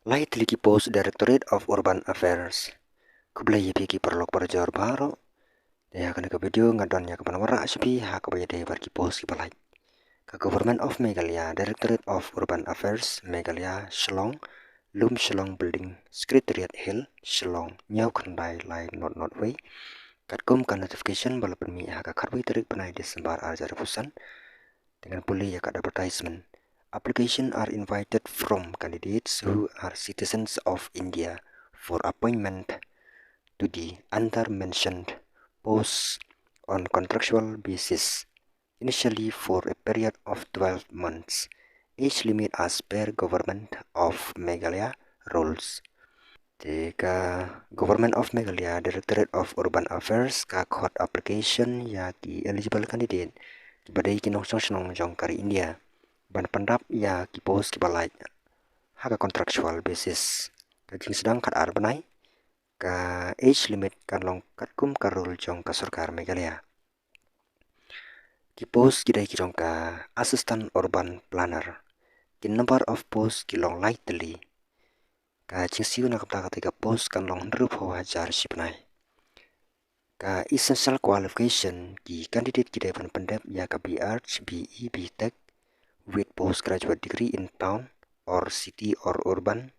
Lai Tiliki Post Directorate of Urban Affairs. Kublai piki perlok perjor baro. Dia akan ke video ngadonnya ke panamara aspi ha kabaya dia barki post ki balai. Ka Government of Meghalaya Directorate of Urban Affairs Meghalaya Shillong Lum Shillong Building Secretariat Hill Shillong Nyau Khandai Lai Not Way. Katkum kan notification bala permi ha ka karbai tarik panai Desember arjar pusan dengan pulih ya kad advertisement. Applications are invited from candidates who are citizens of India for appointment to the under-mentioned posts on contractual basis, initially for a period of 12 months. Age limit as per Government of Meghalaya rules. Jika Government of Meghalaya Directorate of Urban Affairs ka court application ya ki eligible candidate badai kinong sonong jong kari India ban pandap ya ki post ki balai haka contractual basis kajing sedang kat arbanai ka age limit kan long katkum karul jong ka sarkar Meghalaya ki post ki dai ki jong ka assistant urban planner ki number of post ki long lightly ka jingsiu na kapta ka post kan long rup ho hajar sipnai ka essential qualification ki candidate ki dai ban pandap ya ka BArch BE BTech with postgraduate degree in town or city or urban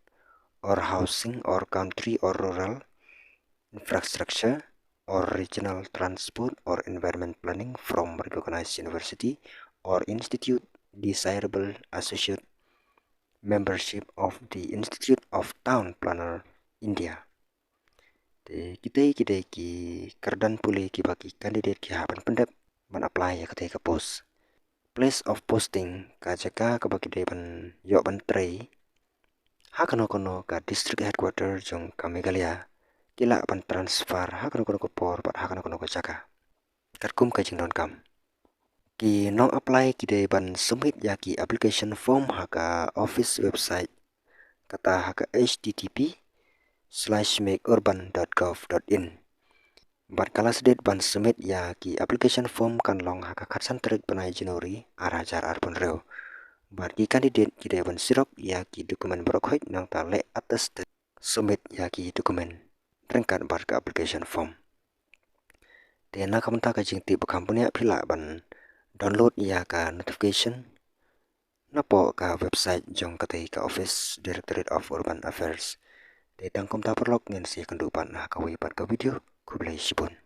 or housing or country or rural infrastructure or regional transport or environment planning from recognized university or institute, desirable associate membership of the Institute of Town Planner India. Kita ki kerdan pulih ki bagi candidate ki hapan pendap man apply ya ketika post. Place of posting ka jaka ka bagi depan yok ban tray ha kono ka district headquarter jong ka Meghalaya kila ban transfer ha kono ko por pat ha kono ko jaka katkum ka jing don kam ki no apply ki depan submit ya ki application form ha ka office website kata ha ka http://makeurban.gov.in Bat kala sedet ban submit ya ki application form kan long ha ka khatsan terik panai Januari arajar arpun reo Bagi kandidat ki dewan sirok ya ki dokumen berokhoit nang tale atas submit ya ki dokumen rengkat bar ka application form. Tena kamta ka jingti bukampunya pila ban download ya ka notification napo ka website jong katai ka office Directorate of Urban Affairs. Tetang kamta perlok ngen si kendupan na ka wipat ka video kublai sibun.